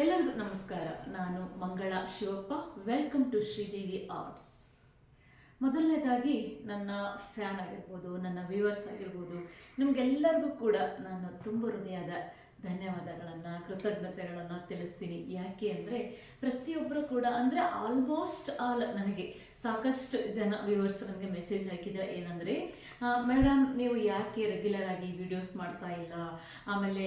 ಎಲ್ಲರಿಗೂ ನಮಸ್ಕಾರ. ನಾನು Mangala Shivappa. Welcome to Sridevi arts. ಮೊದಲನೇದಾಗಿ ನನ್ನ ಫ್ಯಾನ್ ಆಗಿರ್ಬೋದು, ನನ್ನ ವ್ಯೂವರ್ಸ್ ಆಗಿರ್ಬೋದು, ನಿಮಗೆಲ್ಲರಿಗೂ ಕೂಡ ನಾನು ತುಂಬ ಹೃದಯದ ಧನ್ಯವಾದಗಳನ್ನು, ಕೃತಜ್ಞತೆಗಳನ್ನು ತಿಳಿಸ್ತೀನಿ. ಯಾಕೆ ಅಂದರೆ ಪ್ರತಿಯೊಬ್ಬರು ಕೂಡ ಅಂದರೆ ಆಲ್ಮೋಸ್ಟ್ ಆಲ್ ನನಗೆ ಸಾಕಷ್ಟು ಜನ ವ್ಯೂವರ್ಸ್ ನನಗೆ ಮೆಸೇಜ್ ಹಾಕಿದ್ದಾರೆ. ಏನಂದರೆ, ಮೇಡಮ್ ನೀವು ಯಾಕೆ ರೆಗ್ಯುಲರ್ ಆಗಿ ವಿಡಿಯೋಸ್ ಮಾಡ್ತಾ ಇಲ್ಲ, ಆಮೇಲೆ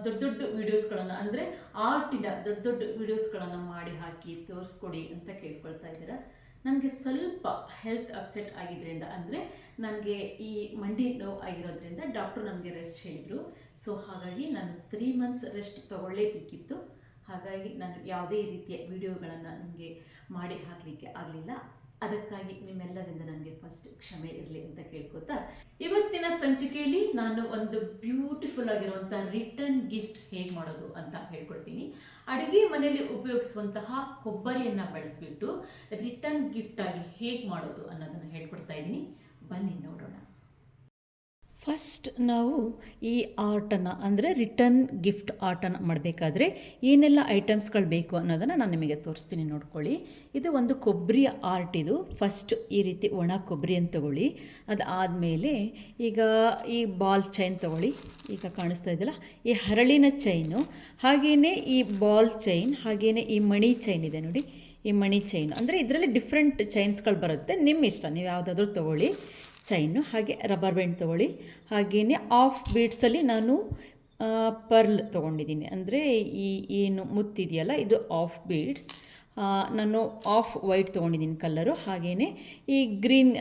ದೊಡ್ಡ ದೊಡ್ಡ ವೀಡಿಯೋಸ್ಗಳನ್ನು ಅಂದರೆ ಆರ್ಟಿನ ದೊಡ್ಡ ದೊಡ್ಡ ವೀಡಿಯೋಸ್ಗಳನ್ನು ಮಾಡಿ ಹಾಕಿ ತೋರಿಸ್ಕೊಡಿ ಅಂತ ಕೇಳ್ಕೊಳ್ತಾ ಇದ್ದೀರಾ. ನನಗೆ ಸ್ವಲ್ಪ ಹೆಲ್ತ್ ಅಪ್ಸೆಟ್ ಆಗಿದ್ದರಿಂದ, ಅಂದರೆ ನನಗೆ ಈ ಮಂಡಿ ನೋವು ಆಗಿರೋದ್ರಿಂದ ಡಾಕ್ಟ್ರು ನನಗೆ ರೆಸ್ಟ್ ಹೇಳಿದರು. ಸೊ ಹಾಗಾಗಿ ನಾನು 3 months ರೆಸ್ಟ್ ತೊಗೊಳ್ಳೇಬೇಕಿತ್ತು. ಹಾಗಾಗಿ ನಾನು ಯಾವುದೇ ರೀತಿಯ ವಿಡಿಯೋಗಳನ್ನು ನಿಮಗೆ ಮಾಡಿ ಹಾಕಲಿಕ್ಕೆ ಆಗಲಿಲ್ಲ. ಅದಕ್ಕಾಗಿ ನಿಮ್ಮೆಲ್ಲರಿಂದ ನನಗೆ ಫಸ್ಟ್ ಕ್ಷಮೆ ಇರಲಿ ಅಂತ ಕೇಳ್ಕೊತಾ, ಇವತ್ತಿನ ಸಂಚಿಕೆಯಲ್ಲಿ ನಾನು ಒಂದು ಬ್ಯೂಟಿಫುಲ್ ಆಗಿರುವಂಥ ರಿಟರ್ನ್ ಗಿಫ್ಟ್ ಹೇಗೆ ಮಾಡೋದು ಅಂತ ಹೇಳ್ಕೊಡ್ತೀನಿ. ಅಡುಗೆ ಮನೆಯಲ್ಲಿ ಉಪಯೋಗಿಸುವಂತಹ ಕೊಬ್ಬರಿಯನ್ನು ಬಳಸಿಬಿಟ್ಟು ರಿಟರ್ನ್ ಗಿಫ್ಟ್ ಆಗಿ ಹೇಗೆ ಮಾಡೋದು ಅನ್ನೋದನ್ನು ಹೇಳ್ಕೊಡ್ತಾ ಇದ್ದೀನಿ. ಬನ್ನಿ ನೋಡೋಣ. ಫಸ್ಟ್ ನಾವು ಈ ಆರ್ಟನ್ನು ಅಂದರೆ ರಿಟರ್ನ್ ಗಿಫ್ಟ್ ಆರ್ಟನ್ನು ಮಾಡಬೇಕಾದ್ರೆ ಏನೆಲ್ಲ ಐಟಮ್ಸ್ಗಳು ಬೇಕು ಅನ್ನೋದನ್ನು ನಾನು ನಿಮಗೆ ತೋರಿಸ್ತೀನಿ, ನೋಡ್ಕೊಳ್ಳಿ. ಇದು ಒಂದು ಕೊಬ್ಬರಿಯ ಆರ್ಟ್. ಇದು ಫಸ್ಟ್ ಈ ರೀತಿ ಒಣ ಕೊಬ್ಬರಿಯನ್ನು ತೊಗೊಳ್ಳಿ. ಅದಾದಮೇಲೆ ಈಗ ಈ ಬಾಲ್ ಚೈನ್ ತೊಗೊಳ್ಳಿ. ಈಗ ಕಾಣಿಸ್ತಾ ಇದೆಯಲ್ಲ, ಈ ಹರಳಿನ ಚೈನು, ಹಾಗೆಯೇ ಈ ಬಾಲ್ ಚೈನ್, ಹಾಗೆಯೇ ಈ ಮಣಿ ಚೈನ್ ಇದೆ ನೋಡಿ. ಈ ಮಣಿ ಚೈನು ಅಂದರೆ ಇದರಲ್ಲಿ ಡಿಫ್ರೆಂಟ್ ಚೈನ್ಸ್ಗಳು ಬರುತ್ತೆ, ನಿಮ್ಮ ಇಷ್ಟ, ನೀವು ಯಾವುದಾದ್ರೂ ತೊಗೊಳ್ಳಿ ಚೈನು. ಹಾಗೆ ರಬ್ಬರ್ ಬ್ಯಾಂಡ್ ತೊಗೊಳ್ಳಿ. ಹಾಗೆಯೇ ಆಫ್ ಬೀಡ್ಸಲ್ಲಿ ನಾನು ಪರ್ಲ್ ತೊಗೊಂಡಿದ್ದೀನಿ, ಅಂದರೆ ಈ ಏನು ಮುತ್ತಿದೆಯಲ್ಲ ಇದು ಆಫ್ ಬೀಡ್ಸ್. ನಾನು ಆಫ್ ವೈಟ್ ತೊಗೊಂಡಿದ್ದೀನಿ ಕಲರು. ಹಾಗೆಯೇ ಈ ಗ್ರೀನ್,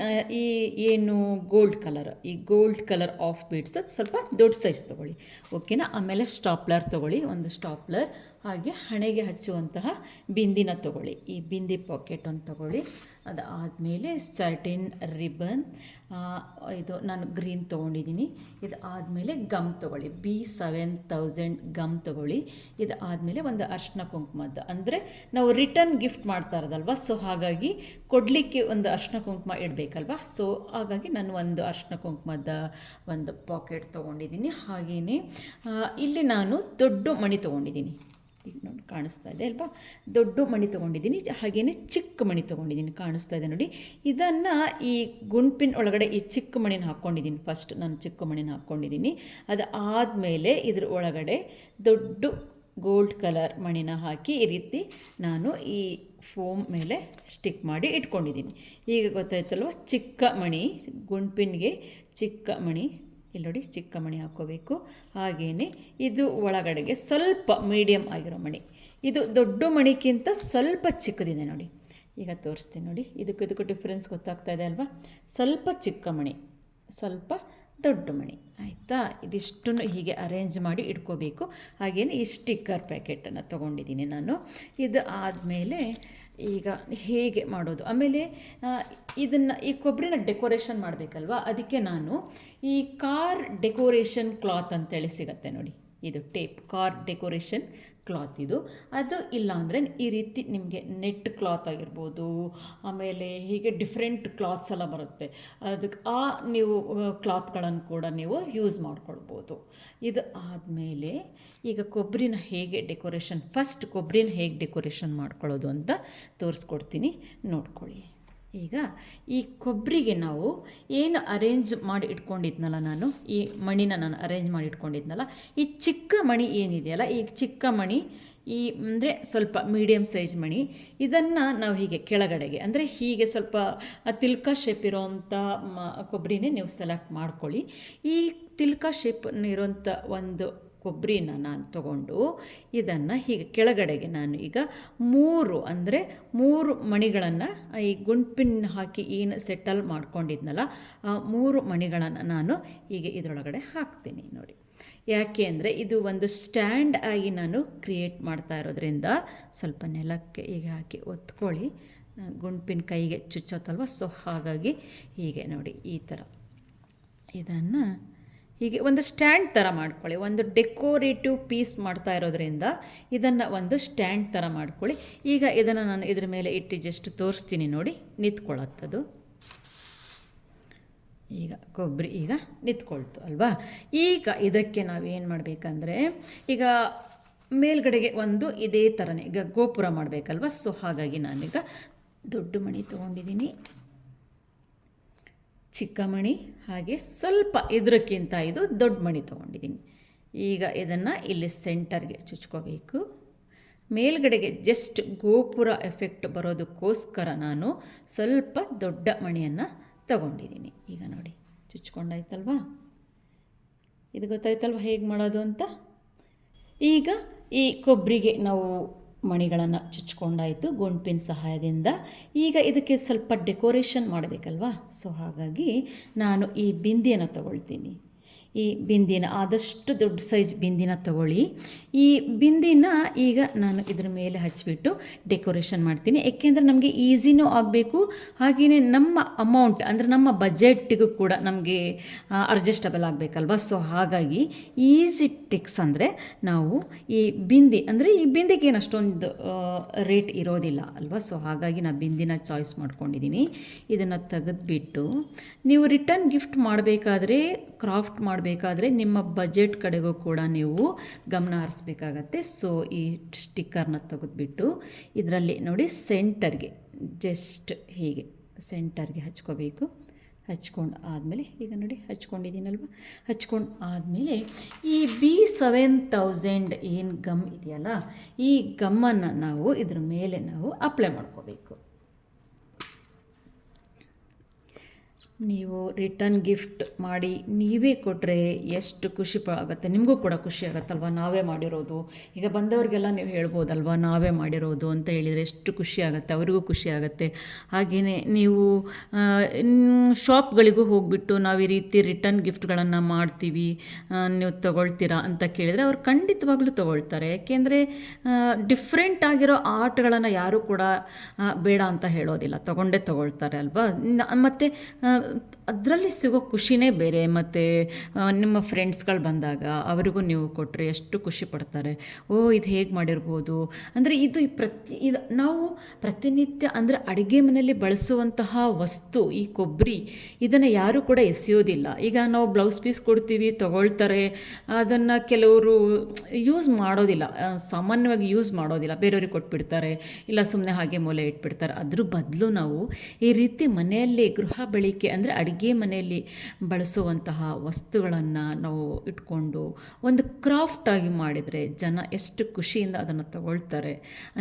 ಈ ಏನು ಗೋಲ್ಡ್ ಕಲರ್, ಈ ಗೋಲ್ಡ್ ಕಲರ್ ಆಫ್ ಬೀಡ್ಸ್ ಅದು ಸ್ವಲ್ಪ ದೊಡ್ಡ ಸೈಜ್ ತೊಗೊಳ್ಳಿ, ಓಕೆನಾ. ಆಮೇಲೆ ಸ್ಟಾಪ್ಲರ್ ತೊಗೊಳ್ಳಿ, ಒಂದು ಸ್ಟಾಪ್ಲರ್. ಹಾಗೆ ಹಣೆಗೆ ಹಚ್ಚುವಂತಹ ಬಿಂದಿನ ತೊಗೊಳ್ಳಿ, ಈ ಬಿಂದಿ ಪಾಕೆಟ್ ಒಂದು ತೊಗೊಳ್ಳಿ. ಅದಾದಮೇಲೆ ಸರ್ಟಿನ್ ರಿಬನ್, ಇದು ನಾನು ಗ್ರೀನ್ ತೊಗೊಂಡಿದ್ದೀನಿ. ಇದು ಆದಮೇಲೆ ಗಮ್ ತೊಗೊಳ್ಳಿ, B7000 ಗಮ್ ತೊಗೊಳ್ಳಿ. ಇದು ಆದಮೇಲೆ ಒಂದು ಅರ್ಶಿನ ಕುಂಕುಮದ್ದು, ಅಂದರೆ ನಾವು ರಿಟರ್ನ್ ಗಿಫ್ಟ್ ಮಾಡ್ತಾ ಇರೋದಲ್ವ, ಸೊ ಹಾಗಾಗಿ ಕೊಡಲಿಕ್ಕೆ ಒಂದು ಅರ್ಶಿನ ಕುಂಕುಮ ಇಡಬೇಕಲ್ವ, ಸೊ ಹಾಗಾಗಿ ನಾನು ಒಂದು ಅರ್ಶಿನ ಕುಂಕುಮದ ಒಂದು ಪಾಕೆಟ್ ತೊಗೊಂಡಿದ್ದೀನಿ. ಹಾಗೆಯೇ ಇಲ್ಲಿ ನಾನು ದೊಡ್ಡ ಮಣಿ ತೊಗೊಂಡಿದ್ದೀನಿ, ಈಗ ನೋಡಿ ಕಾಣಿಸ್ತಾ ಇದೆ ಅಲ್ವಾ, ದೊಡ್ಡ ಮಣಿ ತೊಗೊಂಡಿದ್ದೀನಿ. ಹಾಗೆಯೇ ಚಿಕ್ಕ ಮಣಿ ತೊಗೊಂಡಿದ್ದೀನಿ, ಕಾಣಿಸ್ತಾ ಇದೆ ನೋಡಿ. ಇದನ್ನು ಈ ಗುಂಪಿನ ಒಳಗಡೆ ಈ ಚಿಕ್ಕ ಮಣಿನ ಹಾಕ್ಕೊಂಡಿದ್ದೀನಿ. ಫಸ್ಟ್ ನಾನು ಚಿಕ್ಕ ಮಣಿನ ಹಾಕ್ಕೊಂಡಿದ್ದೀನಿ. ಅದು ಆದಮೇಲೆ ಇದ್ರ ಒಳಗಡೆ ದೊಡ್ಡ ಗೋಲ್ಡ್ ಕಲರ್ ಮಣಿನ ಹಾಕಿ ಈ ರೀತಿ ನಾನು ಈ ಫೋಮ್ ಮೇಲೆ ಸ್ಟಿಕ್ ಮಾಡಿ ಇಟ್ಕೊಂಡಿದ್ದೀನಿ. ಈಗ ಗೊತ್ತಾಯ್ತಲ್ವ, ಚಿಕ್ಕ ಮಣಿ, ಗುಂಪಿನಿಗೆ ಚಿಕ್ಕ ಮಣಿ, ಇಲ್ಲಿ ನೋಡಿ ಚಿಕ್ಕ ಮಣಿ ಹಾಕ್ಕೋಬೇಕು. ಹಾಗೆಯೇ ಇದು ಒಳಗಡೆಗೆ ಸ್ವಲ್ಪ ಮೀಡಿಯಮ್ ಆಗಿರೋ ಮಣಿ, ಇದು ದೊಡ್ಡ ಮಣಿಗಿಂತ ಸ್ವಲ್ಪ ಚಿಕ್ಕದಿದೆ ನೋಡಿ. ಈಗ ತೋರಿಸ್ತೀನಿ ನೋಡಿ, ಇದಕ್ಕೂ ಡಿಫ್ರೆನ್ಸ್ ಗೊತ್ತಾಗ್ತಾ ಇದೆ ಅಲ್ವಾ. ಸ್ವಲ್ಪ ಚಿಕ್ಕ ಮಣಿ, ಸ್ವಲ್ಪ ದೊಡ್ಡ ಮಣಿ, ಆಯಿತಾ. ಇದಿಷ್ಟನ್ನು ಹೀಗೆ ಅರೇಂಜ್ ಮಾಡಿ ಇಟ್ಕೋಬೇಕು. ಹಾಗೆಯೇ ಈ ಸ್ಟಿಕ್ಕರ್ ಪ್ಯಾಕೆಟನ್ನು ತೊಗೊಂಡಿದ್ದೀನಿ ನಾನು. ಇದು ಆದಮೇಲೆ ಈಗ ಹೇಗೆ ಮಾಡೋದು, ಆಮೇಲೆ ಇದನ್ನು ಈ ಕೊಬ್ಬರಿನ ಡೆಕೋರೇಷನ್ ಮಾಡಬೇಕಲ್ವ, ಅದಕ್ಕೆ ನಾನು ಈ ಕಾರ್ ಡೆಕೋರೇಷನ್ ಕ್ಲಾತ್ ಅಂತೇಳಿ ಸಿಗುತ್ತೆ ನೋಡಿ, ಇದು ಟೇಪ್ ಕಾರ್ ಡೆಕೋರೇಷನ್ ಕ್ಲಾತ್ ಇದು. ಅದು ಇಲ್ಲ ಅಂದರೆ ಈ ರೀತಿ ನಿಮಗೆ ನೆಟ್ ಕ್ಲಾತ್ ಆಗಿರ್ಬೋದು, ಆಮೇಲೆ ಹೀಗೆ ಡಿಫ್ರೆಂಟ್ ಕ್ಲಾತ್ಸ್ ಎಲ್ಲ ಬರುತ್ತೆ, ಅದಕ್ಕೆ ನೀವು ಕ್ಲಾತ್ಗಳನ್ನು ಕೂಡ ನೀವು ಯೂಸ್ ಮಾಡ್ಕೊಳ್ಬೋದು. ಇದು ಆದಮೇಲೆ ಈಗ ಕೊಬ್ಬರಿನ ಹೇಗೆ ಡೆಕೋರೇಷನ್, ಫಸ್ಟ್ ಕೊಬ್ಬರಿನ ಹೇಗೆ ಡೆಕೋರೇಷನ್ ಮಾಡ್ಕೊಳ್ಳೋದು ಅಂತ ತೋರಿಸ್ಕೊಡ್ತೀನಿ, ನೋಡ್ಕೊಳ್ಳಿ. ಈಗ ಈ ಕೊಬ್ಬರಿಗೆ ನಾವು ಏನು ಅರೇಂಜ್ ಮಾಡಿ ಇಟ್ಕೊಂಡಿದ್ನಲ್ಲ, ನಾನು ಈ ಮಣಿನ ನಾನು ಅರೇಂಜ್ ಮಾಡಿ ಇಟ್ಕೊಂಡಿದ್ನಲ್ಲ, ಈ ಚಿಕ್ಕ ಮಣಿ ಏನಿದೆಯಲ್ಲ, ಈ ಚಿಕ್ಕ ಮಣಿ, ಈ ಅಂದರೆ ಸ್ವಲ್ಪ ಮೀಡಿಯಮ್ ಸೈಜ್ ಮಣಿ, ಇದನ್ನು ನಾವು ಹೀಗೆ ಕೆಳಗಡೆಗೆ, ಅಂದರೆ ಹೀಗೆ ಸ್ವಲ್ಪ ತಿಲ್ಕ ಶೇಪ್ ಇರೋವಂಥ ಕೊಬ್ಬರಿನೇ ನೀವು ಸೆಲೆಕ್ಟ್ ಮಾಡ್ಕೊಳ್ಳಿ. ಈ ತಿಲ್ಕ ಶೇಪ್ ಇರೋಂಥ ಒಂದು ಕೊಬ್ಬರಿನ ನಾನು ತಗೊಂಡು ಇದನ್ನು ಹೀಗೆ ಕೆಳಗಡೆಗೆ ನಾನು ಈಗ 3 ಮಣಿಗಳನ್ನು ಈ ಗುಂಪಿನ ಹಾಕಿ ಏನು ಸೆಟಲ್ ಮಾಡ್ಕೊಂಡಿದ್ನಲ್ಲ, ಆ 3 ಮಣಿಗಳನ್ನು ನಾನು ಹೀಗೆ ಇದರೊಳಗಡೆ ಹಾಕ್ತೀನಿ ನೋಡಿ. ಯಾಕೆ ಅಂದರೆ ಇದು ಒಂದು ಸ್ಟ್ಯಾಂಡ್ ಆಗಿ ನಾನು ಕ್ರಿಯೇಟ್ ಮಾಡ್ತಾ ಇರೋದ್ರಿಂದ ಸ್ವಲ್ಪ ನೆಲಕ್ಕೆ ಹೀಗೆ ಹಾಕಿ ಒತ್ಕೊಳ್ಳಿ, ಗುಂಪಿನ ಕೈಗೆ ಚುಚ್ಚೋತಲ್ವ, ಸೊ ಹಾಗಾಗಿ ಹೀಗೆ ನೋಡಿ ಈ ಥರ ಇದನ್ನು ಹೀಗೆ ಒಂದು ಸ್ಟ್ಯಾಂಡ್ ಥರ ಮಾಡ್ಕೊಳ್ಳಿ. ಒಂದು ಡೆಕೋರೇಟಿವ್ ಪೀಸ್ ಮಾಡ್ತಾ ಇರೋದ್ರಿಂದ ಇದನ್ನು ಒಂದು ಸ್ಟ್ಯಾಂಡ್ ಥರ ಮಾಡ್ಕೊಳ್ಳಿ. ಈಗ ಇದನ್ನು ನಾನು ಇದ್ರ ಮೇಲೆ ಇಟ್ಟು ಜಸ್ಟ್ ತೋರಿಸ್ತೀನಿ ನೋಡಿ, ನಿಂತ್ಕೊಳ್ಳೋತ್ತದು. ಈಗ ಕೊಬ್ಬರಿ ಈಗ ನಿಂತ್ಕೊಳ್ತು ಅಲ್ವಾ. ಈಗ ಇದಕ್ಕೆ ನಾವೇನು ಮಾಡಬೇಕಂದ್ರೆ, ಈಗ ಮೇಲ್ಗಡೆಗೆ ಒಂದು ಇದೇ ಥರನೇ ಈಗ ಗೋಪುರ ಮಾಡಬೇಕಲ್ವ, ಸೊ ಹಾಗಾಗಿ ನಾನೀಗ ದೊಡ್ಡ ಮಣಿ ತೊಗೊಂಡಿದ್ದೀನಿ, ಚಿಕ್ಕ ಮಣಿ, ಹಾಗೆ ಸ್ವಲ್ಪ ಇದಕ್ಕಿಂತ ಇದು ದೊಡ್ಡ ಮಣಿ ತೊಗೊಂಡಿದ್ದೀನಿ. ಈಗ ಇದನ್ನು ಇಲ್ಲಿ ಸೆಂಟರ್ಗೆ ಚುಚ್ಕೋಬೇಕು. ಮೇಲ್ಗಡೆಗೆ ಜಸ್ಟ್ ಗೋಪುರ ಎಫೆಕ್ಟ್ ಬರೋದಕ್ಕೋಸ್ಕರ ನಾನು ಸ್ವಲ್ಪ ದೊಡ್ಡ ಮಣಿಯನ್ನು ತಗೊಂಡಿದ್ದೀನಿ. ಈಗ ನೋಡಿ ಚುಚ್ಕೊಂಡಾಯ್ತಲ್ವಾ, ಇದು ಗೊತ್ತಾಯ್ತಲ್ವ ಹೇಗೆ ಮಾಡೋದು ಅಂತ. ಈಗ ಈ ಕೊಬ್ಬರಿಗೆ ನಾವು ಮಣಿಗಳನ್ನು ಚುಚ್ಕೊಂಡಾಯಿತು ಗುಂಡ್ಪಿನ ಸಹಾಯದಿಂದ. ಈಗ ಇದಕ್ಕೆ ಸ್ವಲ್ಪ ಡೆಕೋರೇಷನ್ ಮಾಡಬೇಕಲ್ವಾ, ಸೊ ಹಾಗಾಗಿ ನಾನು ಈ ಬಿಂದಿಯನ್ನು ತಗೊಳ್ತೀನಿ. ಈ ಬಿಂದಿನ ಆದಷ್ಟು ದೊಡ್ಡ ಸೈಜ್ ಬಿಂದಿನ ತಗೊಳ್ಳಿ. ಈ ಬಿಂದಿನ ಈಗ ನಾನು ಇದರ ಮೇಲೆ ಹಚ್ಚಿಬಿಟ್ಟು ಡೆಕೋರೇಷನ್ ಮಾಡ್ತೀನಿ. ಏಕೆಂದರೆ ನಮಗೆ ಈಸಿನೂ ಆಗಬೇಕು, ಹಾಗೆಯೇ ನಮ್ಮ ಅಮೌಂಟ್ ಅಂದರೆ ನಮ್ಮ ಬಜೆಟ್ಗೂ ಕೂಡ ನಮಗೆ ಅಡ್ಜಸ್ಟಬಲ್ ಆಗಬೇಕಲ್ವ. ಸೊ ಹಾಗಾಗಿ ಈಸಿ ಟಿಕ್ಸ್ ಅಂದರೆ ನಾವು ಈ ಬಿಂದಿ ಅಂದರೆ ಈ ಬಿಂದಿಗೆ ಏನು ಅಷ್ಟೊಂದು ರೇಟ್ ಇರೋದಿಲ್ಲ ಅಲ್ವಾ. ಸೊ ಹಾಗಾಗಿ ನಾನು ಬಿಂದಿನ ಚಾಯ್ಸ್ ಮಾಡ್ಕೊಂಡಿದ್ದೀನಿ. ಇದನ್ನು ತೆಗೆದುಬಿಟ್ಟು ನೀವು ರಿಟರ್ನ್ ಗಿಫ್ಟ್ ಮಾಡಬೇಕಾದ್ರೆ, ಕ್ರಾಫ್ಟ್ ಮಾಡಬೇಕಾದ್ರೆ ನಿಮ್ಮ ಬಜೆಟ್ ಕಡೆಗೂ ಕೂಡ ನೀವು ಗಮನ ಹರಿಸ್ಬೇಕಾಗತ್ತೆ. ಸೊ ಈ ಸ್ಟಿಕ್ಕರ್ನ ತೆಗೆದುಬಿಟ್ಟು ಇದರಲ್ಲಿ ನೋಡಿ ಸೆಂಟರ್ಗೆ ಜಸ್ಟ್ ಹೀಗೆ ಸೆಂಟರ್ಗೆ ಹಚ್ಕೋಬೇಕು. ಹಚ್ಕೊಂಡು ಆದಮೇಲೆ ಈಗ ನೋಡಿ ಹಚ್ಕೊಂಡಿದ್ದೀನಲ್ವ, ಹಚ್ಕೊಂಡು ಆದಮೇಲೆ ಈ B7000 ಏನು ಗಮ್ ಇದೆಯಲ್ಲ, ಈ ಗಮ್ಮನ್ನು ನಾವು ಇದ್ರ ಮೇಲೆ ನಾವು ಅಪ್ಲೈ ಮಾಡ್ಕೋಬೇಕು. ನೀವು ರಿಟರ್ನ್ ಗಿಫ್ಟ್ ಮಾಡಿ ನೀವೇ ಕೊಟ್ಟರೆ ಎಷ್ಟು ಖುಷಿ ಆಗುತ್ತೆ, ನಿಮಗೂ ಕೂಡ ಖುಷಿ ಆಗುತ್ತಲ್ವ. ನಾವೇ ಮಾಡಿರೋದು, ಈಗ ಬಂದವರಿಗೆಲ್ಲ ನೀವು ಹೇಳ್ಬೋದಲ್ವ ನಾವೇ ಮಾಡಿರೋದು ಅಂತ ಹೇಳಿದರೆ ಎಷ್ಟು ಖುಷಿ ಆಗುತ್ತೆ, ಅವ್ರಿಗೂ ಖುಷಿ ಆಗುತ್ತೆ. ಹಾಗೆಯೇ ನೀವು ಶಾಪ್ಗಳಿಗೂ ಹೋಗಿಬಿಟ್ಟು ನಾವು ಈ ರೀತಿ ರಿಟರ್ನ್ ಗಿಫ್ಟ್ಗಳನ್ನು ಮಾಡ್ತೀವಿ, ನೀವು ತೊಗೊಳ್ತೀರಾ ಅಂತ ಕೇಳಿದರೆ ಅವ್ರು ಖಂಡಿತವಾಗ್ಲೂ ತೊಗೊಳ್ತಾರೆ. ಯಾಕೆಂದರೆ ಡಿಫ್ರೆಂಟ್ ಆಗಿರೋ ಆರ್ಟ್ಗಳನ್ನು ಯಾರೂ ಕೂಡ ಬೇಡ ಅಂತ ಹೇಳೋದಿಲ್ಲ, ತೊಗೊಂಡೇ ತೊಗೊಳ್ತಾರೆ ಅಲ್ವಾ. ಮತ್ತು ಅದರಲ್ಲಿ ಸಿಗೋ ಖುಷಿನೇ ಬೇರೆ. ಮತ್ತು ನಿಮ್ಮ ಫ್ರೆಂಡ್ಸ್ಗಳು ಬಂದಾಗ ಅವರಿಗೂ ನೀವು ಕೊಟ್ಟರೆ ಎಷ್ಟು ಖುಷಿ ಪಡ್ತಾರೆ. ಇದು ಹೇಗೆ ಮಾಡಿರ್ಬೋದು ಅಂದರೆ ಇದು ನಾವು ಪ್ರತಿನಿತ್ಯ ಅಂದರೆ ಅಡುಗೆ ಮನೆಯಲ್ಲಿ ಬಳಸುವಂತಹ ವಸ್ತು ಈ ಕೊಬ್ಬರಿ, ಇದನ್ನು ಯಾರೂ ಕೂಡ ಎಸೆಯೋದಿಲ್ಲ. ಈಗ ನಾವು ಬ್ಲೌಸ್ ಪೀಸ್ ಕೊಡ್ತೀವಿ, ತೊಗೊಳ್ತಾರೆ, ಅದನ್ನು ಕೆಲವರು ಯೂಸ್ ಮಾಡೋದಿಲ್ಲ, ಸಾಮಾನ್ಯವಾಗಿ ಯೂಸ್ ಮಾಡೋದಿಲ್ಲ, ಬೇರೆಯವ್ರಿಗೆ ಕೊಟ್ಬಿಡ್ತಾರೆ, ಇಲ್ಲ ಸುಮ್ಮನೆ ಹಾಗೆ ಮೂಲೆ ಇಟ್ಬಿಡ್ತಾರೆ. ಅದ್ರ ಬದಲು ನಾವು ಈ ರೀತಿ ಮನೆಯಲ್ಲಿ ಗೃಹ ಬಳಕೆ ಅಂದರೆ ಅಡುಗೆ ಮನೆಯಲ್ಲಿ ಬಳಸುವಂತಹ ವಸ್ತುಗಳನ್ನು ನಾವು ಇಟ್ಕೊಂಡು ಒಂದು ಕ್ರಾಫ್ಟಾಗಿ ಮಾಡಿದರೆ ಜನ ಎಷ್ಟು ಖುಷಿಯಿಂದ ಅದನ್ನು ತಗೊಳ್ತಾರೆ.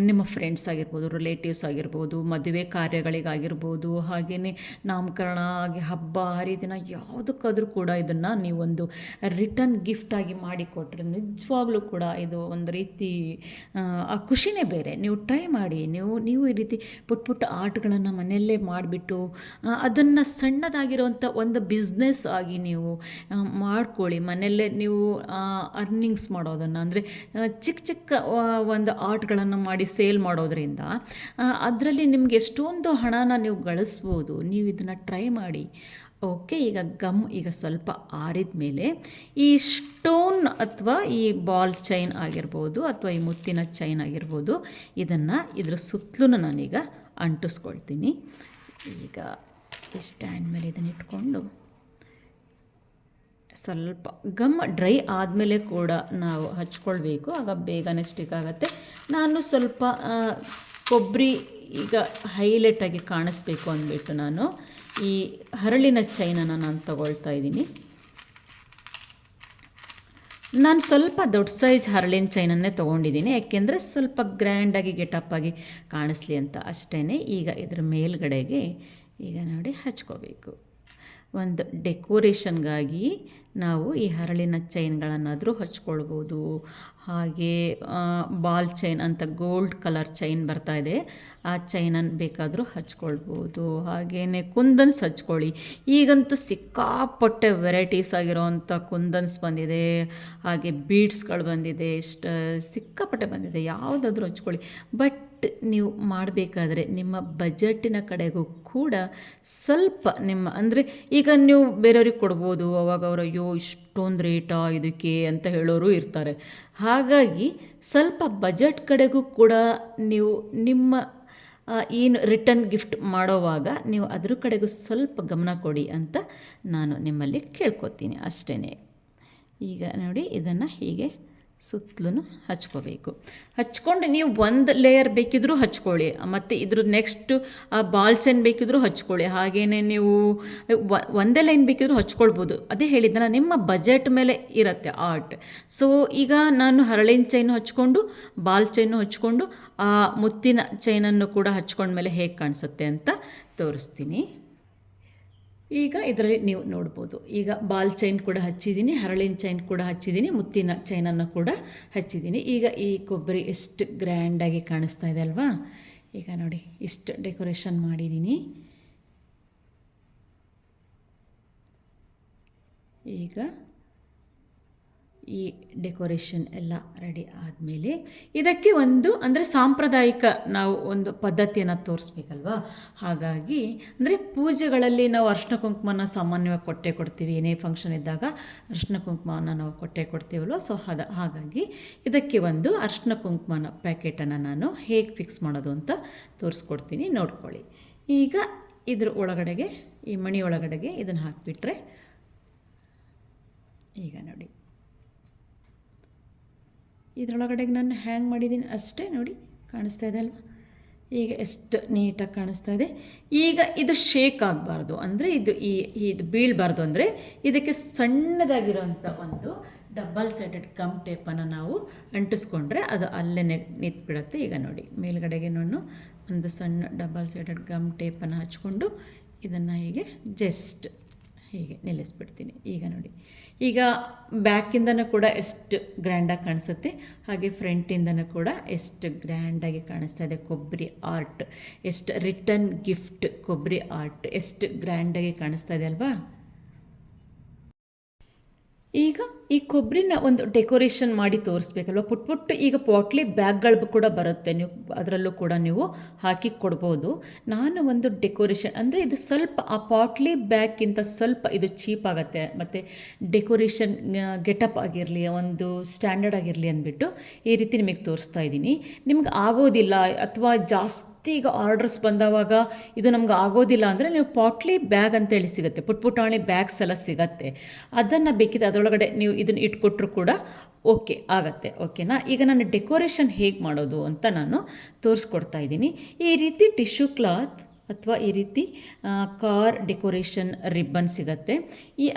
ನಿಮ್ಮ ಫ್ರೆಂಡ್ಸ್ ಆಗಿರ್ಬೋದು, ರಿಲೇಟಿವ್ಸ್ ಆಗಿರ್ಬೋದು, ಮದುವೆ ಕಾರ್ಯಗಳಿಗಾಗಿರ್ಬೋದು, ಹಾಗೆಯೇ ನಾಮಕರಣ ಆಗಿ ಹಬ್ಬ ಹರಿದಿನ ಯಾವುದಕ್ಕಾದರೂ ಕೂಡ ಇದನ್ನು ನೀವೊಂದು ರಿಟರ್ನ್ ಗಿಫ್ಟಾಗಿ ಮಾಡಿಕೊಟ್ರೆ ನಿಜವಾಗ್ಲೂ ಕೂಡ ಇದು ಒಂದು ರೀತಿ ಆ ಖುಷಿನೇ ಬೇರೆ. ನೀವು ಟ್ರೈ ಮಾಡಿ, ನೀವು ಈ ರೀತಿ ಪುಟ್ಟ ಪುಟ್ಟ ಆರ್ಟ್ಗಳನ್ನು ಮನೆಯಲ್ಲೇ ಮಾಡಿಬಿಟ್ಟು ಅದನ್ನು ಸಣ್ಣದಾಗಿರೋವಂಥ ಒಂದು ಬಿಸ್ನೆಸ್ ಆಗಿ ನೀವು ಮಾಡ್ಕೊಳ್ಳಿ. ಮನೆಯಲ್ಲೇ ನೀವು ಅರ್ನಿಂಗ್ಸ್ ಮಾಡೋದನ್ನು ಅಂದರೆ ಚಿಕ್ಕ ಚಿಕ್ಕ ಒಂದು ಆರ್ಟ್ಗಳನ್ನು ಮಾಡಿ ಸೇಲ್ ಮಾಡೋದ್ರಿಂದ ಅದರಲ್ಲಿ ನಿಮಗೆ ಎಷ್ಟೊಂದು ಹಣನ ನೀವು ಗಳಿಸ್ಬೋದು. ನೀವು ಇದನ್ನು ಟ್ರೈ ಮಾಡಿ. ಓಕೆ, ಈಗ ಗಮ್ ಈಗ ಸ್ವಲ್ಪ ಆರಿದ ಮೇಲೆ ಈ ಸ್ಟೋನ್ ಅಥವಾ ಈ ಬಾಲ್ ಚೈನ್ ಆಗಿರ್ಬೋದು ಅಥವಾ ಈ ಮುತ್ತಿನ ಚೈನ್ ಆಗಿರ್ಬೋದು, ಇದನ್ನು ಇದ್ರ ಸುತ್ತಲೂ ನಾನೀಗ ಅಂಟಿಸ್ಕೊಳ್ತೀನಿ. ಈಗ ಈ ಸ್ಟ್ಯಾಂಡ್ ಮೇಲೆ ಇದನ್ನು ಇಟ್ಕೊಂಡು ಸ್ವಲ್ಪ ಗಮ್ ಡ್ರೈ ಆದಮೇಲೆ ಕೂಡ ನಾವು ಹಚ್ಕೊಳ್ಬೇಕು, ಆಗ ಬೇಗನೆ ಸ್ಟಿಕ್ ಆಗುತ್ತೆ. ನಾನು ಸ್ವಲ್ಪ ಕೊಬ್ಬರಿ ಈಗ ಹೈಲೈಟಾಗಿ ಕಾಣಿಸ್ಬೇಕು ಅಂದ್ಬಿಟ್ಟು ನಾನು ಈ ಹರಳಿನ ಚೈನನ್ನು ನಾನು ತಗೊಳ್ತಾ ಇದ್ದೀನಿ. ನಾನು ಸ್ವಲ್ಪ ದೊಡ್ಡ ಸೈಜ್ ಹರಳಿನ ಚೈನನ್ನೇ ತೊಗೊಂಡಿದ್ದೀನಿ, ಯಾಕೆಂದರೆ ಸ್ವಲ್ಪ ಗ್ರ್ಯಾಂಡಾಗಿ ಗೆಟಪ್ಪಾಗಿ ಕಾಣಿಸ್ಲಿ ಅಂತ ಅಷ್ಟೇ. ಈಗ ಇದ್ರ ಮೇಲ್ಗಡೆಗೆ ಈಗ ನೋಡಿ ಹಚ್ಕೋಬೇಕು. ಒಂದು ಡೆಕೋರೇಷನ್ಗಾಗಿ ನಾವು ಈ ಹರಳಿನ ಚೈನ್ಗಳನ್ನಾದರೂ ಹಚ್ಕೊಳ್ಬೋದು. ಹಾಗೆ ಬಾಲ್ ಚೈನ್ ಅಂತ ಗೋಲ್ಡ್ ಕಲರ್ ಚೈನ್ ಬರ್ತಾಯಿದೆ, ಆ ಚೈನನ್ನು ಬೇಕಾದರೂ ಹಚ್ಕೊಳ್ಬೋದು. ಹಾಗೆಯೇ ಕುಂದನ್ಸ್ ಹಚ್ಕೊಳ್ಳಿ. ಈಗಂತೂ ಸಿಕ್ಕಾಪಟ್ಟೆ ವೆರೈಟೀಸ್ ಆಗಿರೋವಂಥ ಕುಂದನ್ಸ್ ಬಂದಿದೆ, ಹಾಗೆ ಬೀಡ್ಸ್ಗಳು ಬಂದಿದೆ, ಸಿಕ್ಕಾಪಟ್ಟೆ ಬಂದಿದೆ. ಯಾವುದಾದ್ರೂ ಹಚ್ಕೊಳ್ಳಿ. ಬಟ್ ನೀವು ಮಾಡಬೇಕಾದ್ರೆ ನಿಮ್ಮ ಬಜೆಟ್ಟಿನ ಕಡೆಗೂ ಕೂಡ ಸ್ವಲ್ಪ ನಿಮ್ಮ ಅಂದರೆ ಈಗ ನೀವು ಬೇರೆಯವ್ರಿಗೆ ಕೊಡ್ಬೋದು, ಅವಾಗ ಅವರು ಅಯ್ಯೋ ಇಷ್ಟೊಂದು ರೇಟಾ ಇದಕ್ಕೆ ಅಂತ ಹೇಳೋರು ಇರ್ತಾರೆ. ಹಾಗಾಗಿ ಸ್ವಲ್ಪ ಬಜೆಟ್ ಕಡೆಗೂ ಕೂಡ ನೀವು ನಿಮ್ಮ ಏನು ರಿಟರ್ನ್ ಗಿಫ್ಟ್ ಮಾಡೋವಾಗ ನೀವು ಅದ್ರ ಕಡೆಗೂ ಸ್ವಲ್ಪ ಗಮನ ಕೊಡಿ ಅಂತ ನಾನು ನಿಮ್ಮಲ್ಲಿ ಕೇಳ್ಕೊತೀನಿ ಅಷ್ಟೇ. ಈಗ ನೋಡಿ ಇದನ್ನು ಹೀಗೆ ಸುತ್ತಲೂ ಹಚ್ಕೋಬೇಕು. ಹಚ್ಕೊಂಡು ನೀವು ಒಂದು ಲೇಯರ್ ಬೇಕಿದ್ರೂ ಹಚ್ಕೊಳ್ಳಿ, ಮತ್ತು ಇದ್ರ ನೆಕ್ಸ್ಟು ಬಾಲ್ ಚೈನ್ ಬೇಕಿದ್ರೂ ಹಚ್ಕೊಳ್ಳಿ. ಹಾಗೆಯೇ ನೀವು ಒಂದೇ ಲೈನ್ ಬೇಕಿದ್ರೂ ಹಚ್ಕೊಳ್ಬೋದು. ಅದೇ ಹೇಳಿದ್ದಲ್ಲ, ನಿಮ್ಮ ಬಜೆಟ್ ಮೇಲೆ ಇರುತ್ತೆ ಆರ್ಟ್. ಸೊ ಈಗ ನಾನು ಹರಳಿನ ಚೈನು ಹಚ್ಕೊಂಡು, ಬಾಲ್ ಚೈನು ಹಚ್ಕೊಂಡು, ಆ ಮುತ್ತಿನ ಚೈನನ್ನು ಕೂಡ ಹಚ್ಕೊಂಡ್ಮೇಲೆ ಹೇಗೆ ಕಾಣಿಸುತ್ತೆ ಅಂತ ತೋರಿಸ್ತೀನಿ. ಈಗ ಇದರಲ್ಲಿ ನೀವು ನೋಡ್ಬೋದು, ಈಗ ಬಾಲ್ ಚೈನ್ ಕೂಡ ಹಚ್ಚಿದ್ದೀನಿ, ಹರಳಿನ ಚೈನ್ ಕೂಡ ಹಚ್ಚಿದ್ದೀನಿ, ಮುತ್ತಿನ ಚೈನನ್ನು ಕೂಡ ಹಚ್ಚಿದ್ದೀನಿ. ಈಗ ಈ ಕೊಬ್ಬರಿ ಎಷ್ಟು ಗ್ರ್ಯಾಂಡಾಗಿ ಕಾಣಿಸ್ತಾ ಇದೆ ಅಲ್ವಾ. ಈಗ ನೋಡಿ, ಇಷ್ಟು ಡೆಕೋರೇಷನ್ ಮಾಡಿದ್ದೀನಿ. ಈಗ ಈ ಡೆಕೋರೇಷನ್ ಎಲ್ಲ ರೆಡಿ ಆದಮೇಲೆ ಇದಕ್ಕೆ ಒಂದು ಅಂದರೆ ಸಾಂಪ್ರದಾಯಿಕ ನಾವು ಒಂದು ಪದ್ಧತಿಯನ್ನು ತೋರಿಸ್ಬೇಕಲ್ವ. ಹಾಗಾಗಿ ಅಂದರೆ ಪೂಜೆಗಳಲ್ಲಿ ನಾವು ಅರ್ಶಿನ ಕುಂಕುಮನ ಸಾಮಾನ್ಯವಾಗಿ ಕೊಟ್ಟೇ ಕೊಡ್ತೀವಿ. ಏನೇ ಫಂಕ್ಷನ್ ಇದ್ದಾಗ ಅರ್ಶಿನ ಕುಂಕುಮವನ್ನು ನಾವು ಕೊಟ್ಟೇ ಕೊಡ್ತೀವಲ್ವ. ಸೊ ಹಾಗಾಗಿ ಇದಕ್ಕೆ ಒಂದು ಅರ್ಶಿನ ಕುಂಕುಮನ ಪ್ಯಾಕೆಟನ್ನು ನಾನು ಹೇಗೆ ಫಿಕ್ಸ್ ಮಾಡೋದು ಅಂತ ತೋರಿಸ್ಕೊಡ್ತೀನಿ, ನೋಡ್ಕೊಳ್ಳಿ. ಈಗ ಇದ್ರ ಒಳಗಡೆಗೆ, ಈ ಮಣಿ ಒಳಗಡೆಗೆ ಇದನ್ನು ಹಾಕಿಬಿಟ್ರೆ, ಈಗ ನೋಡಿ ಇದರೊಳಗಡೆಗೆ ನಾನು ಹ್ಯಾಂಗ್ ಮಾಡಿದ್ದೀನಿ ಅಷ್ಟೇ. ನೋಡಿ ಕಾಣಿಸ್ತಾ ಇದೆ ಅಲ್ವಾ, ಈಗ ಎಷ್ಟು ನೀಟಾಗಿ ಕಾಣಿಸ್ತಾ ಇದೆ. ಈಗ ಇದು ಶೇಕ್ ಆಗಬಾರ್ದು, ಅಂದರೆ ಇದು ಬೀಳಬಾರ್ದು. ಅಂದರೆ ಇದಕ್ಕೆ ಸಣ್ಣದಾಗಿರೋಂಥ ಒಂದು ಡಬಲ್ ಸೈಡೆಡ್ ಗಮ್ ಟೇಪನ್ನು ನಾವು ಅಂಟಿಸ್ಕೊಂಡ್ರೆ ಅದು ಅಲ್ಲೇ ನಿಂತ್ಬಿಡುತ್ತೆ. ಈಗ ನೋಡಿ, ಮೇಲ್ಗಡೆಗೆ ನಾನು ಒಂದು ಸಣ್ಣ ಡಬಲ್ ಸೈಡೆಡ್ ಗಮ್ ಟೇಪನ್ನು ಹಚ್ಕೊಂಡು ಇದನ್ನು ಹೀಗೆ ಜಸ್ಟ್ ಹೀಗೆ ನಿಲ್ಲಿಸ್ಬಿಡ್ತೀನಿ. ಈಗ ನೋಡಿ, ಈಗ ಬ್ಯಾಕಿಂದನೂ ಕೂಡ ಎಷ್ಟು ಗ್ರ್ಯಾಂಡಾಗಿ ಕಾಣಿಸುತ್ತೆ, ಹಾಗೆ ಫ್ರಂಟಿಂದನೂ ಕೂಡ ಎಷ್ಟು ಗ್ರ್ಯಾಂಡಾಗಿ ಕಾಣಿಸ್ತಾ ಇದೆ. ಕೊಬ್ಬರಿ ಆರ್ಟ್, ಎಷ್ಟು ರಿಟರ್ನ್ ಗಿಫ್ಟ್ ಕೊಬ್ಬರಿ ಆರ್ಟ್ ಎಷ್ಟು ಗ್ರ್ಯಾಂಡಾಗಿ ಕಾಣಿಸ್ತಾ ಇದೆ ಅಲ್ವಾ. ಈಗ ಈ ಕೊಬ್ಬರಿನ ಒಂದು ಡೆಕೋರೇಷನ್ ಮಾಡಿ ತೋರಿಸ್ಬೇಕಲ್ವ. ಪುಟ್ಟು ಈಗ ಪಾಟ್ಲಿ ಬ್ಯಾಗ್ಗಳು ಕೂಡ ಬರುತ್ತೆ, ನೀವು ಅದರಲ್ಲೂ ಕೂಡ ನೀವು ಹಾಕಿ ಕೊಡ್ಬೋದು. ನಾನು ಒಂದು ಡೆಕೋರೇಷನ್ ಅಂದರೆ ಇದು ಸ್ವಲ್ಪ ಆ ಪಾಟ್ಲಿ ಬ್ಯಾಗ್ಗಿಂತ ಸ್ವಲ್ಪ ಇದು ಚೀಪ್ ಆಗುತ್ತೆ, ಮತ್ತು ಡೆಕೋರೇಷನ್ ಗೆಟಪ್ ಆಗಿರಲಿ, ಒಂದು ಸ್ಟ್ಯಾಂಡರ್ಡ್ ಆಗಿರಲಿ ಅಂದ್ಬಿಟ್ಟು ಈ ರೀತಿ ನಿಮಗೆ ತೋರಿಸ್ತಾ ಇದ್ದೀನಿ. ನಿಮ್ಗೆ ಆಗೋದಿಲ್ಲ ಅಥವಾ ಜಾಸ್ತಿ ಈಗ ಆರ್ಡರ್ಸ್ ಬಂದವಾಗ ಇದು ನಮ್ಗೆ ಆಗೋದಿಲ್ಲ ಅಂದರೆ ನೀವು ಪಾಟ್ಲಿ ಬ್ಯಾಗ್ ಅಂತೇಳಿ ಸಿಗುತ್ತೆ, ಪುಟ್ಪುಟಾಣಿ ಬ್ಯಾಗ್ಸ್ ಎಲ್ಲ ಸಿಗುತ್ತೆ. ಅದನ್ನು ಬೇಕಿದೆ ಅದರೊಳಗಡೆ ನೀವು ಇದನ್ನು ಇಟ್ಕೊಟ್ರು ಕೂಡ ಓಕೆ ಆಗುತ್ತೆ. ಓಕೆನಾ. ಈಗ ನಾನು ಡೆಕೋರೇಷನ್ ಹೇಗೆ ಮಾಡೋದು ಅಂತ ನಾನು ತೋರಿಸ್ಕೊಡ್ತಾ ಇದ್ದೀನಿ. ಈ ರೀತಿ ಟಿಶ್ಯೂ ಕ್ಲಾತ್ ಅಥವಾ ಈ ರೀತಿ ಕಾರ್ ಡೆಕೋರೇಷನ್ ರಿಬ್ಬನ್ ಸಿಗುತ್ತೆ,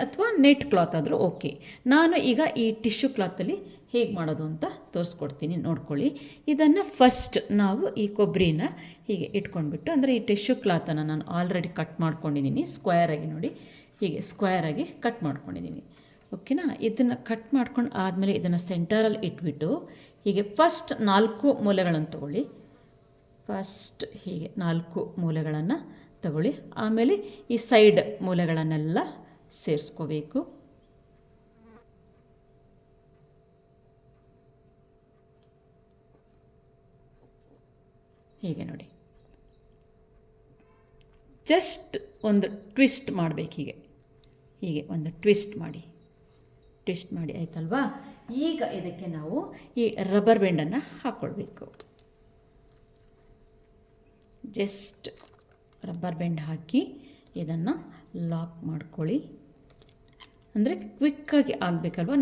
ಅಥವಾ ನೆಟ್ ಕ್ಲಾತ್ ಆದರೂ ಓಕೆ. ನಾನು ಈಗ ಈ ಟಿಶ್ಯೂ ಕ್ಲಾತಲ್ಲಿ ಹೇಗೆ ಮಾಡೋದು ಅಂತ ತೋರಿಸ್ಕೊಡ್ತೀನಿ, ನೋಡ್ಕೊಳ್ಳಿ. ಇದನ್ನು ಫಸ್ಟ್ ನಾವು ಈ ಕೊಬ್ಬರಿನ ಹೀಗೆ ಇಟ್ಕೊಂಡ್ಬಿಟ್ಟು, ಅಂದರೆ ಈ ಟಿಶ್ಯೂ ಕ್ಲಾತನ್ನು ನಾನು ಆಲ್ರೆಡಿ ಕಟ್ ಮಾಡ್ಕೊಂಡಿದ್ದೀನಿ ಸ್ಕ್ವೇರಾಗಿ. ನೋಡಿ, ಹೀಗೆ ಸ್ಕ್ವೇರಾಗಿ ಕಟ್ ಮಾಡ್ಕೊಂಡಿದ್ದೀನಿ. ಓಕೆನಾ. ಇದನ್ನು ಕಟ್ ಮಾಡ್ಕೊಂಡು ಆದಮೇಲೆ ಇದನ್ನು ಸೆಂಟರಲ್ಲಿ ಇಟ್ಬಿಟ್ಟು ಹೀಗೆ ಫಸ್ಟ್ 4 ಮೂಲೆಗಳನ್ನು ತೊಗೊಳ್ಳಿ. ಫಸ್ಟ್ ಹೀಗೆ 4 ಮೂಲೆಗಳನ್ನು ತಗೊಳ್ಳಿ. ಆಮೇಲೆ ಈ ಸೈಡ್ ಮೂಲೆಗಳನ್ನೆಲ್ಲ ಸೇರಿಸ್ಕೋಬೇಕು. ಹೀಗೆ ನೋಡಿ, ಜಸ್ಟ್ ಒಂದು ಟ್ವಿಸ್ಟ್ ಮಾಡಬೇಕು. ಹೀಗೆ ಒಂದು ಟ್ವಿಸ್ಟ್ ಮಾಡಿ ಆಯ್ತಲ್ವಾ. ಈಗ ಇದಕ್ಕೆ ನಾವು ಈ ರಬ್ಬರ್ ಬ್ಯಾಂಡನ್ನು ಹಾಕ್ಕೊಳ್ಬೇಕು. ಜಸ್ಟ್ ರಬ್ಬರ್ ಬ್ಯಾಂಡ್ ಹಾಕಿ ಇದನ್ನು ಲಾಕ್ ಮಾಡ್ಕೊಳ್ಳಿ. ಅಂದರೆ ಕ್ವಿಕ್ಕಾಗಿ ಆಗಬೇಕಲ್ವ,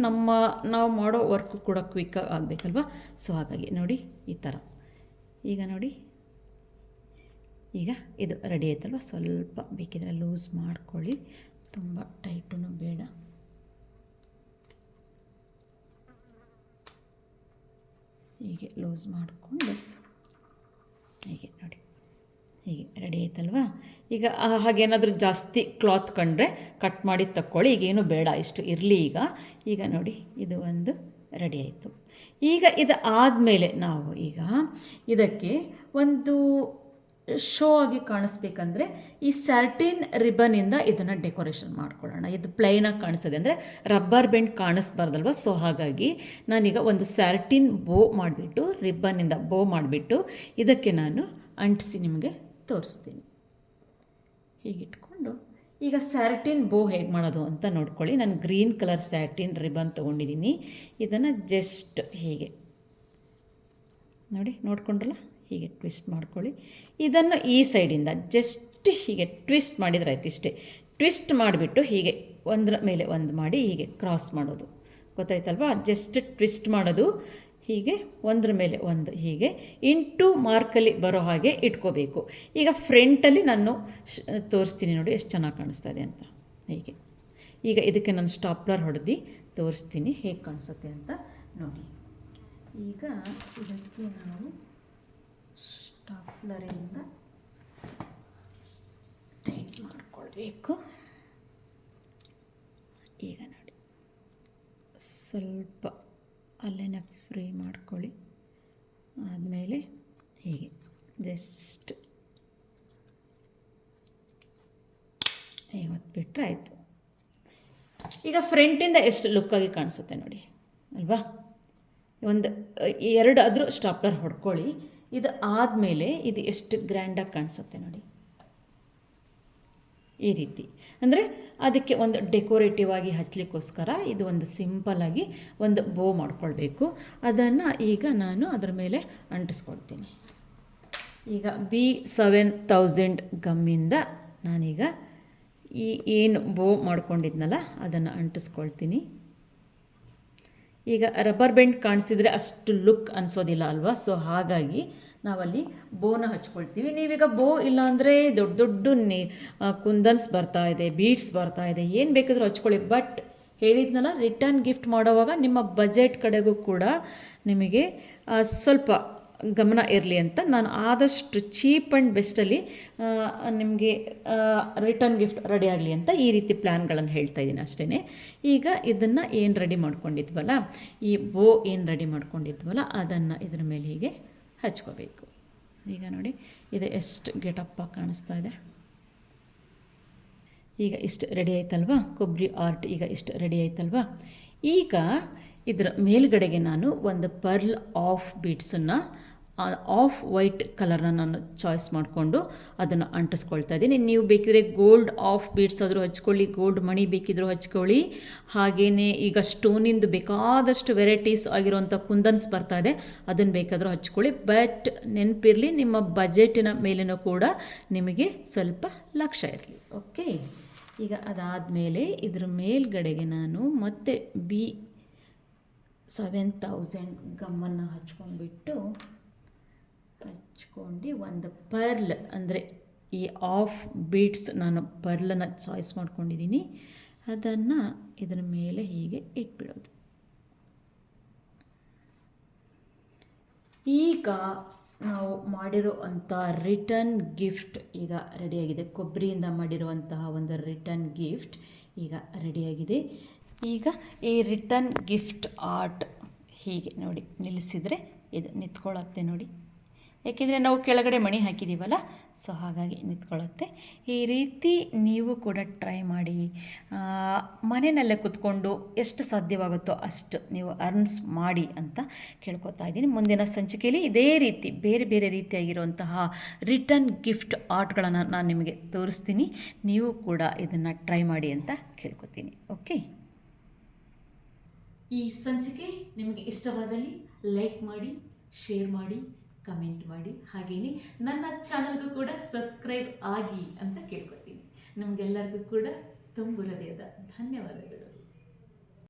ನಾವು ಮಾಡೋ ವರ್ಕು ಕೂಡ ಕ್ವಿಕ್ಕಾಗಿ ಆಗಬೇಕಲ್ವ. ಸೊ ಹಾಗಾಗಿ ನೋಡಿ ಈ ಥರ. ಈಗ ನೋಡಿ, ಈಗ ಇದು ರೆಡಿ ಆಯ್ತಲ್ವ. ಸ್ವಲ್ಪ ಬೇಕಿದ್ರೆ ಲೂಸ್ ಮಾಡ್ಕೊಳ್ಳಿ, ತುಂಬ ಟೈಟೂ ಬೇಡ. ಹೀಗೆ ಲೂಸ್ ಮಾಡಿಕೊಂಡು ಹೀಗೆ ನೋಡಿ, ಹೀಗೆ ರೆಡಿ ಆಯ್ತಲ್ವಾ. ಈಗ ಹಾಗೇನಾದರೂ ಜಾಸ್ತಿ ಕ್ಲಾತ್ ಕಂಡ್ರೆ ಕಟ್ ಮಾಡಿ ತಕ್ಕೊಳ್ಳಿ, ಈಗೇನು ಬೇಡ, ಇಷ್ಟು ಇರಲಿ. ಈಗ ನೋಡಿ, ಇದು ಒಂದು ರೆಡಿ ಆಯಿತು. ಈಗ ಇದು ಆದಮೇಲೆ ನಾವು ಈಗ ಇದಕ್ಕೆ ಒಂದು ಶೋ ಆಗಿ ಕಾಣಿಸ್ಬೇಕಂದ್ರೆ ಈ ಸ್ಯಾಟಿನ್ ರಿಬ್ಬನಿಂದ ಇದನ್ನು ಡೆಕೋರೇಷನ್ ಮಾಡ್ಕೊಳ್ಳೋಣ. ಇದು ಪ್ಲೈನಾಗಿ ಕಾಣಿಸ್ತದೆ, ಅಂದರೆ ರಬ್ಬರ್ ಬ್ಯಾಂಡ್ ಕಾಣಿಸ್ಬಾರ್ದಲ್ವ. ಸೊ ಹಾಗಾಗಿ ನಾನೀಗ ಒಂದು ಸ್ಯಾಟಿನ್ ಬೋ ಮಾಡಿಬಿಟ್ಟು, ರಿಬ್ಬನ್ನಿಂದ ಬೋ ಮಾಡಿಬಿಟ್ಟು ಇದಕ್ಕೆ ನಾನು ಅಂಟಿಸಿ ನಿಮಗೆ ತೋರಿಸ್ತೀನಿ. ಹೀಗಿಟ್ಕೊಂಡು ಈಗ ಸ್ಯಾಟಿನ್ ಬೋ ಹೇಗೆ ಮಾಡೋದು ಅಂತ ನೋಡ್ಕೊಳ್ಳಿ. ನಾನು ಗ್ರೀನ್ ಕಲರ್ ಸ್ಯಾಟಿನ್ ರಿಬ್ಬನ್ ತೊಗೊಂಡಿದ್ದೀನಿ. ಇದನ್ನು ಜಸ್ಟ್ ಹೀಗೆ ನೋಡಿ, ನೋಡ್ಕೊಂಡ್ರಲ್ಲ, ಹೀಗೆ ಟ್ವಿಸ್ಟ್ ಮಾಡ್ಕೊಳ್ಳಿ. ಇದನ್ನು ಈ ಸೈಡಿಂದ ಜಸ್ಟ್ ಹೀಗೆ ಟ್ವಿಸ್ಟ್ ಮಾಡಿದ್ರೆ ಆಯ್ತು. ಇಷ್ಟೇ ಟ್ವಿಸ್ಟ್ ಮಾಡಿಬಿಟ್ಟು ಹೀಗೆ ಒಂದರ ಮೇಲೆ ಒಂದು ಮಾಡಿ ಹೀಗೆ ಕ್ರಾಸ್ ಮಾಡೋದು, ಗೊತ್ತಾಯ್ತಲ್ವಾ? ಜಸ್ಟ್ ಟ್ವಿಸ್ಟ್ ಮಾಡೋದು ಹೀಗೆ ಒಂದ್ರ ಮೇಲೆ ಒಂದು ಹೀಗೆ ಇಂಟು ಮಾರ್ಕಲ್ಲಿ ಬರೋ ಹಾಗೆ ಇಟ್ಕೋಬೇಕು. ಈಗ ಫ್ರಂಟಲ್ಲಿ ನಾನು ತೋರಿಸ್ತೀನಿ ನೋಡಿ ಎಷ್ಟು ಚೆನ್ನಾಗಿ ಕಾಣಿಸ್ತಾ ಇದೆ ಅಂತ. ಹೀಗೆ ಈಗ ಇದಕ್ಕೆ ನಾನು ಸ್ಟಾಪ್ಲರ್ ಹೊಡೆದು ತೋರಿಸ್ತೀನಿ ಹೇಗೆ ಕಾಣಿಸುತ್ತೆ ಅಂತ ನೋಡಿ. ಈಗ ಇದಕ್ಕೆ ನಾವು ಸ್ಟಾಪ್ಲರಿಂದ ಟೈಟ್ ಮಾಡಿಕೊಳ್ಬೇಕು. ಈಗ ನೋಡಿ ಸ್ವಲ್ಪ ಅಲ್ಲೇ ಫ್ರೀ ಮಾಡ್ಕೊಳ್ಳಿ. ಆದಮೇಲೆ ಹೀಗೆ ಜಸ್ಟ್ ಹೀಗೆ ಹೊತ್ಬಿಟ್ರೆ ಆಯಿತು. ಈಗ ಫ್ರಂಟಿಂದ ಎಷ್ಟು ಲುಕ್ಕಾಗಿ ಕಾಣಿಸುತ್ತೆ ನೋಡಿ ಅಲ್ವಾ? ಒಂದು 2 ಆದರೂ ಸ್ಟಾಪ್ಲರ್ ಹೊಡ್ಕೊಳ್ಳಿ. ಇದು ಆದಮೇಲೆ ಇದು ಎಷ್ಟು ಗ್ರ್ಯಾಂಡಾಗಿ ಕಾಣಿಸುತ್ತೆ ನೋಡಿ, ಈ ರೀತಿ. ಅಂದರೆ ಅದಕ್ಕೆ ಒಂದು ಡೆಕೋರೇಟಿವ್ ಆಗಿ ಹಚ್ಚಲಿಕ್ಕೋಸ್ಕರ ಇದು ಒಂದು ಸಿಂಪಲ್ಲಾಗಿ ಒಂದು ಬೋ ಮಾಡ್ಕೊಳ್ಬೇಕು. ಅದನ್ನು ಈಗ ನಾನು ಅದರ ಮೇಲೆ ಅಂಟಿಸ್ಕೊಳ್ತೀನಿ. ಈಗ B7000 ಗಮ್ಮಿಂದ ನಾನೀಗ ಈ ಏನು ಬೋ ಮಾಡ್ಕೊಂಡಿದ್ನಲ್ಲ ಅದನ್ನು ಅಂಟಿಸ್ಕೊಳ್ತೀನಿ. ಈಗ ರಬ್ಬರ್ ಬ್ಯಾಂಡ್ ಕಾಣಿಸಿದರೆ ಅಷ್ಟು ಲುಕ್ ಅನಿಸೋದಿಲ್ಲ ಅಲ್ವಾ? ಸೊ ಹಾಗಾಗಿ ನಾವಲ್ಲಿ ಬೋನ ಹಚ್ಕೊಳ್ತೀವಿ. ನೀವೀಗ ಬೋ ಇಲ್ಲಾಂದರೆ ದೊಡ್ಡ ದೊಡ್ಡ ಕುಂದನ್ಸ್ ಬರ್ತಾ ಇದೆ, ಬೀಡ್ಸ್ ಬರ್ತಾ ಇದೆ, ಏನು ಬೇಕಾದರೂ ಹಚ್ಕೊಳ್ಳಿ. ಬಟ್ ಹೇಳಿದ್ನಲ್ಲ, ರಿಟರ್ನ್ ಗಿಫ್ಟ್ ಮಾಡೋವಾಗ ನಿಮ್ಮ ಬಜೆಟ್ ಕಡೆಗೂ ಕೂಡ ನಿಮಗೆ ಸ್ವಲ್ಪ ಗಮನ ಇರಲಿ ಅಂತ ನಾನು ಆದಷ್ಟು ಚೀಪ್ ಆ್ಯಂಡ್ ಬೆಸ್ಟಲ್ಲಿ ನಿಮಗೆ ರಿಟರ್ನ್ ಗಿಫ್ಟ್ ರೆಡಿ ಆಗಲಿ ಅಂತ ಈ ರೀತಿ ಪ್ಲ್ಯಾನ್ಗಳನ್ನು ಹೇಳ್ತಾ ಇದ್ದೀನಿ ಅಷ್ಟೇ. ಈಗ ಇದನ್ನು ಏನು ರೆಡಿ ಮಾಡ್ಕೊಂಡಿದ್ವಲ್ಲ, ಈ ಬೋ ಏನು ರೆಡಿ ಮಾಡ್ಕೊಂಡಿದ್ವಲ್ಲ ಅದನ್ನು ಇದ್ರ ಮೇಲೆ ಹೀಗೆ ಹಚ್ಕೋಬೇಕು. ಈಗ ನೋಡಿ ಇದು ಎಷ್ಟು ಗೆಟಪ್ಪಾಗಿ ಕಾಣಿಸ್ತಾ ಇದೆ. ಈಗ ಇಷ್ಟು ರೆಡಿ ಆಯ್ತಲ್ವಾ? ಕೊಬ್ಬರಿ ಆರ್ಟ್ ಈಗ ಇಷ್ಟು ರೆಡಿ ಆಯ್ತಲ್ವಾ? ಈಗ ಇದರ ಮೇಲ್ಗಡೆಗೆ ನಾನು ಒಂದು ಪರ್ಲ್ ಆಫ್ ಬೀಡ್ಸನ್ನು ಆಫ್ ವೈಟ್ ಕಲರ್ನ ನಾನು ಚಾಯ್ಸ್ ಮಾಡಿಕೊಂಡು ಅದನ್ನು ಅಂಟಿಸ್ಕೊಳ್ತಾ ಇದ್ದೀನಿ. ನೀವು ಬೇಕಿದ್ರೆ ಗೋಲ್ಡ್ ಆಫ್ ಬೀಡ್ಸ್ ಆದರೂ ಹಚ್ಕೊಳ್ಳಿ, ಗೋಲ್ಡ್ ಮಣಿ ಬೇಕಿದ್ರೂ ಹಚ್ಕೊಳ್ಳಿ. ಹಾಗೆಯೇ ಈಗ ಸ್ಟೋನಿಂದು ಬೇಕಾದಷ್ಟು ವೆರೈಟೀಸ್ ಆಗಿರುವಂಥ ಕುಂದನ್ಸ್ ಬರ್ತಾ ಇದೆ, ಅದನ್ನು ಬೇಕಾದರೂ ಹಚ್ಕೊಳ್ಳಿ. ಬಟ್ ನೆನಪಿರಲಿ, ನಿಮ್ಮ ಬಜೆಟಿನ ಮೇಲೇನೂ ಕೂಡ ನಿಮಗೆ ಸ್ವಲ್ಪ ಲಕ್ಷ್ಯ ಇರಲಿ. ಓಕೆ, ಈಗ ಅದಾದಮೇಲೆ ಇದ್ರ ಮೇಲ್ಗಡೆಗೆ ನಾನು ಮತ್ತೆ B7000 ಗಮ್ಮನ್ನು ಹಚ್ಕೊಂಡು ಒಂದು ಪರ್ಲ್, ಅಂದರೆ ಈ ಆಫ್ ಬೀಡ್ಸ್ ನಾನು ಪರ್ಲನ್ನು ಚಾಯ್ಸ್ ಮಾಡ್ಕೊಂಡಿದ್ದೀನಿ. ಅದನ್ನು ಇದರ ಮೇಲೆ ಹೀಗೆ ಇಟ್ಬಿಡೋದು. ಈಗ ನಾವು ಮಾಡಿರೋ ಅಂಥ ರಿಟರ್ನ್ ಗಿಫ್ಟ್ ಈಗ ರೆಡಿಯಾಗಿದೆ. ಕೊಬ್ಬರಿಯಿಂದ ಮಾಡಿರುವಂತಹ ಒಂದು ರಿಟರ್ನ್ ಗಿಫ್ಟ್ ಈಗ ರೆಡಿಯಾಗಿದೆ. ಈಗ ಈ ರಿಟರ್ನ್ ಗಿಫ್ಟ್ ಆರ್ಟ್ ಹೀಗೆ ನೋಡಿ ನಿಲ್ಲಿಸಿದರೆ ಇದು ನಿಂತ್ಕೊಳ್ಳುತ್ತೆ ನೋಡಿ. ಏಕೆಂದರೆ ನಾವು ಕೆಳಗಡೆ ಮಣಿ ಹಾಕಿದ್ದೀವಲ್ಲ, ಸೊ ಹಾಗಾಗಿ ನಿಂತ್ಕೊಳ್ಳುತ್ತೆ. ಈ ರೀತಿ ನೀವು ಕೂಡ ಟ್ರೈ ಮಾಡಿ. ಮನೆಯಲ್ಲೇ ಕೂತ್ಕೊಂಡು ಎಷ್ಟು ಸಾಧ್ಯವಾಗುತ್ತೋ ಅಷ್ಟು ನೀವು ಅರ್ನ್ಸ್ ಮಾಡಿ ಅಂತ ಕೇಳ್ಕೊತಾ ಇದ್ದೀನಿ. ಮುಂದಿನ ಸಂಚಿಕೆಯಲ್ಲಿ ಇದೇ ರೀತಿ ಬೇರೆ ಬೇರೆ ರೀತಿಯಾಗಿರುವಂತಹ ರಿಟರ್ನ್ ಗಿಫ್ಟ್ ಆರ್ಟ್ಗಳನ್ನು ನಾನು ನಿಮಗೆ ತೋರಿಸ್ತೀನಿ. ನೀವು ಕೂಡ ಇದನ್ನು ಟ್ರೈ ಮಾಡಿ ಅಂತ ಕೇಳ್ಕೊತೀನಿ. ಓಕೆ, ಈ ಸಂಚಿಕೆ ನಿಮಗೆ ಇಷ್ಟವಾದಲ್ಲಿ ಲೈಕ್ ಮಾಡಿ, ಶೇರ್ ಮಾಡಿ, ಕಮೆಂಟ್ ಮಾಡಿ. ಹಾಗೆಯೇ ನನ್ನ ಚಾನಲ್ಗೂ ಕೂಡ ಸಬ್ಸ್ಕ್ರೈಬ್ ಆಗಿ ಅಂತ ಕೇಳ್ಕೊತೀನಿ. ನಮಗೆಲ್ಲರಿಗೂ ಕೂಡ ತುಂಬ ಹೃದಯದ ಧನ್ಯವಾದಗಳು.